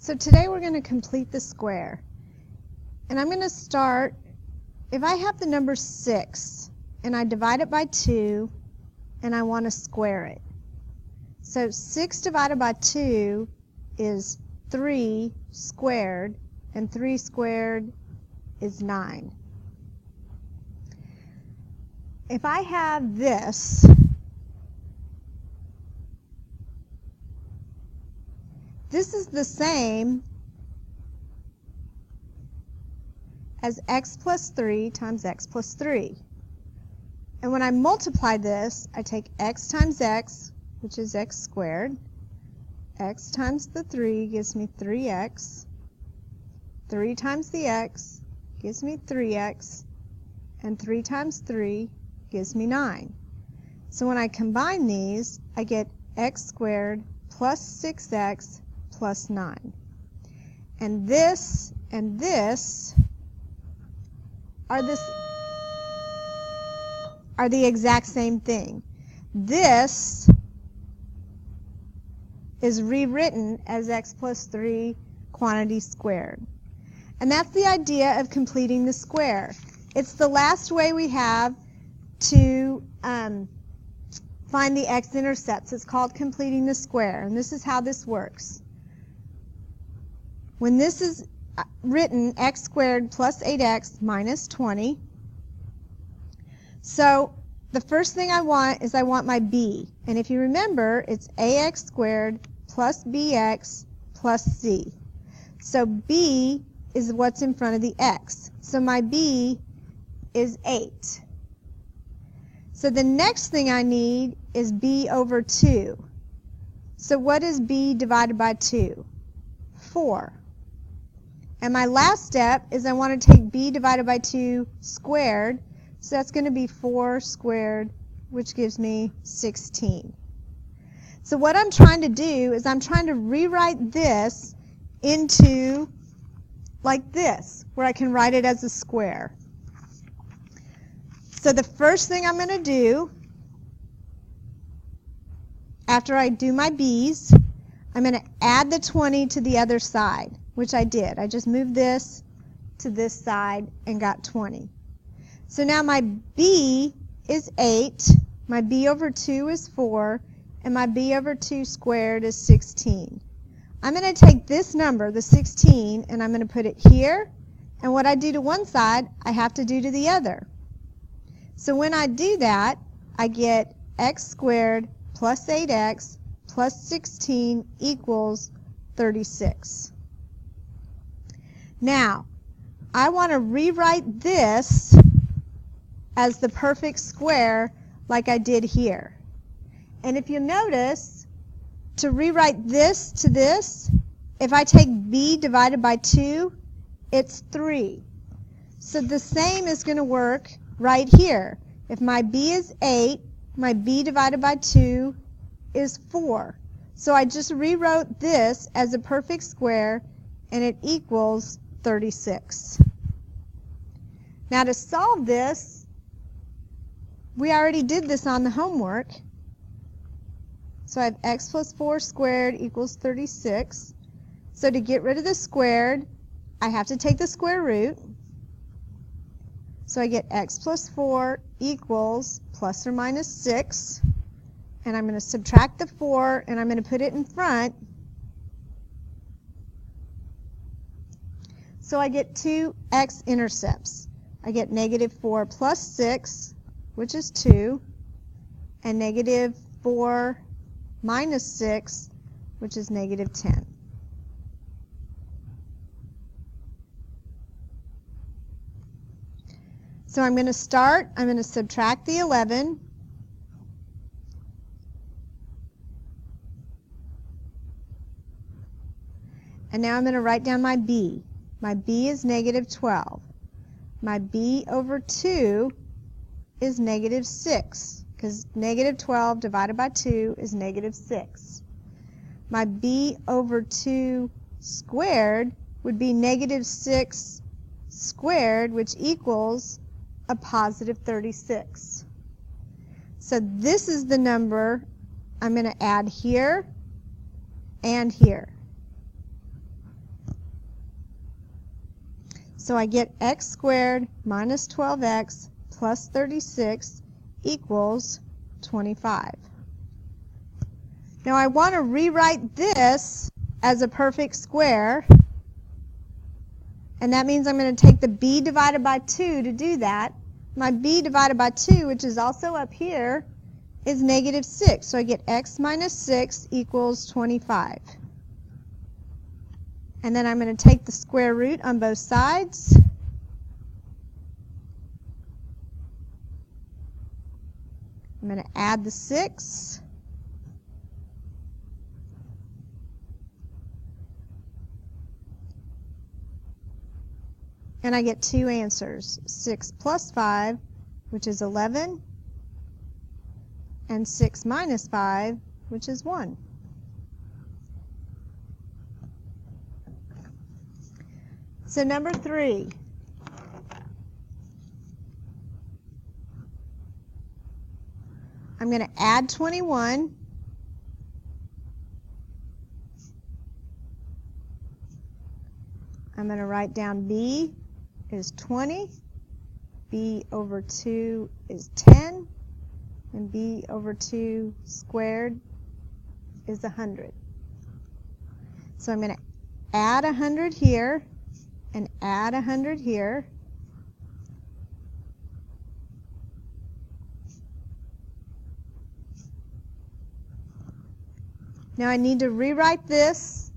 So today we're going to complete the square. And I'm going to start, if I have the number 6 and I divide it by 2 and I want to square it. So 6 divided by 2 is 3 squared, and 3 squared is 9. If I have this, this is the same as x plus 3 times x plus 3. And when I multiply this, I take x times x, which is x squared. X times the 3 gives me 3x. 3 times the x gives me 3x. And 3 times 3 gives me 9. So when I combine these, I get x squared plus 6x plus 9. And this are the exact same thing. This is rewritten as x plus 3 quantity squared. And that's the idea of completing the square. It's the last way we have to find the x-intercepts. It's called completing the square. And this is how this works. When this is written, x squared plus 8x minus 20. So the first thing I want is I want my b. And if you remember, it's ax squared plus bx plus c. So b is what's in front of the x. So my b is 8. So the next thing I need is b over 2. So what is b divided by 2? 4. And my last step is I want to take b divided by 2 squared. So that's going to be 4 squared, which gives me 16. So what I'm trying to do is I'm trying to rewrite this into like this, where I can write it as a square. So the first thing I'm going to do, after I do my b's, I'm going to add the 20 to the other side, which I did. I just moved this to this side and got 20. So now my b is 8, my b over 2 is 4, and my b over 2 squared is 16. I'm going to take this number, the 16, and I'm going to put it here, and what I do to one side, I have to do to the other. So when I do that, I get x squared plus 8x plus 16 equals 36. Now, I want to rewrite this as the perfect square like I did here. And if you notice, to rewrite this to this, if I take b divided by 2, it's 3. So the same is going to work right here. If my b is 8, my b divided by 2 is 4. So I just rewrote this as a perfect square, and it equals 36. Now to solve this, we already did this on the homework. So I have x plus 4 squared equals 36. So to get rid of the squared, I have to take the square root. So I get x plus 4 equals plus or minus 6. And I'm going to subtract the 4, and I'm going to put it in front. So I get two x-intercepts. I get negative 4 plus 6, which is 2, and negative 4 minus 6, which is negative 10. So I'm going to subtract the 11. And now I'm going to write down my b. My b is negative 12. My b over 2 is negative 6, because negative 12 divided by 2 is negative 6. My b over 2 squared would be negative 6 squared, which equals a positive 36. So this is the number I'm going to add here and here. So I get x squared minus 12x plus 36 equals 25. Now I want to rewrite this as a perfect square, and that means I'm going to take the b divided by 2 to do that. My b divided by 2, which is also up here, is negative 6. So I get x minus 6 equals 25. And then I'm going to take the square root on both sides. I'm going to add the 6. And I get two answers, 6 plus 5, which is 11, and 6 minus 5, which is 1. So number 3. I'm going to add 21. I'm going to write down b is 20, b over 2 is 10, and b over 2 squared is 100. So I'm going to add 100 here and add 100 here. Now I need to rewrite this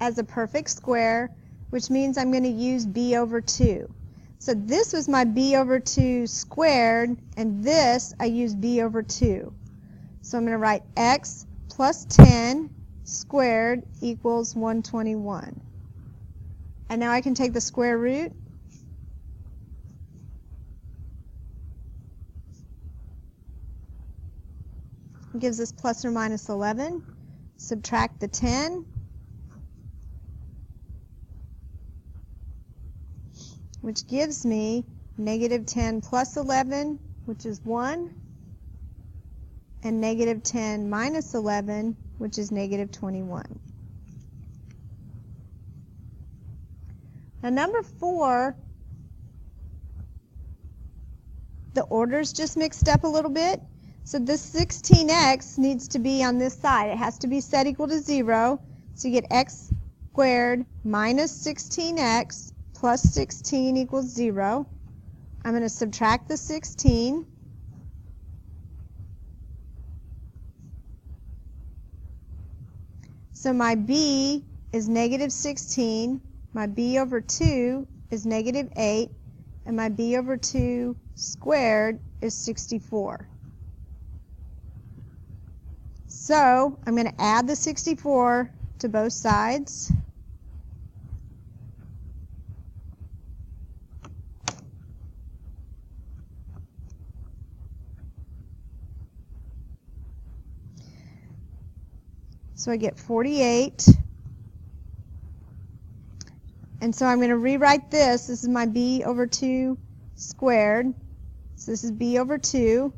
as a perfect square, which means I'm going to use b over 2. So this was my b over 2 squared, and this I use b over 2. So I'm going to write x plus 10 squared equals 121. And now I can take the square root. It gives us plus or minus 11. Subtract the 10. Which gives me negative 10 plus 11, which is 1, and negative 10 minus 11, which is negative 21. Now number 4, the order's just mixed up a little bit. So this 16x needs to be on this side. It has to be set equal to 0. So you get x squared minus 16x plus 16 equals 0. I'm going to subtract the 16. So my b is negative 16, my b over 2 is negative 8, and my b over 2 squared is 64. So I'm going to add the 64 to both sides. So I get 48. And so I'm going to rewrite this. This is my b over 2 squared. So this is b over 2.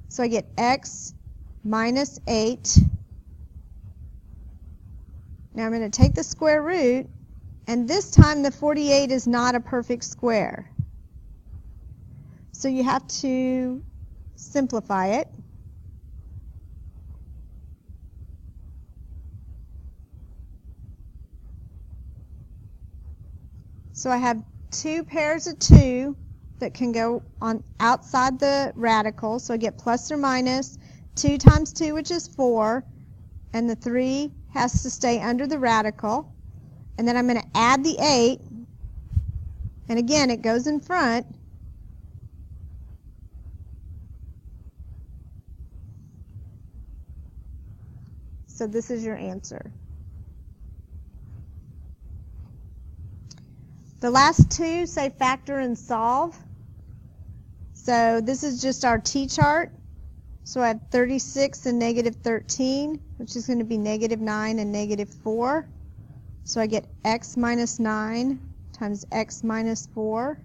So I get x minus 8. Now I'm going to take the square root, and this time the 48 is not a perfect square. So you have to simplify it. So I have two pairs of 2 that can go on outside the radical. So I get plus or minus 2 times 2, which is 4, and the 3 has to stay under the radical. And then I'm going to add the 8, and again it goes in front. So this is your answer. The last two say factor and solve. So this is just our t-chart. So I have 36 and negative 13, which is going to be negative 9 and negative 4. So I get x minus 9 times x minus 4.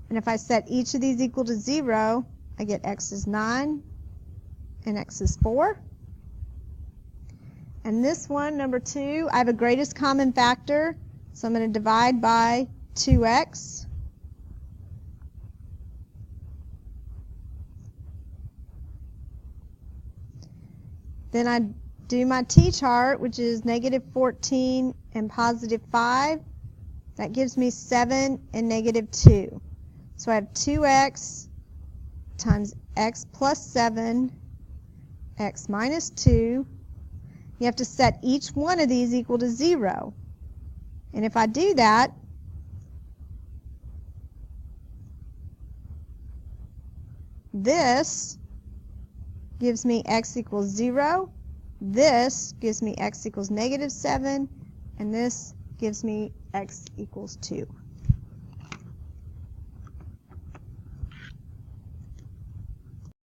And if I set each of these equal to 0, I get x is 9 and x is 4. And this one, number 2, I have a greatest common factor. So I'm going to divide by 2x. Then I do my t-chart, which is negative 14 and positive 5. That gives me 7 and negative 2. So I have 2x times x plus 7, x minus 2. You have to set each one of these equal to 0. And if I do that, this gives me x equals 0. This gives me x equals negative 7. And this gives me x equals 2.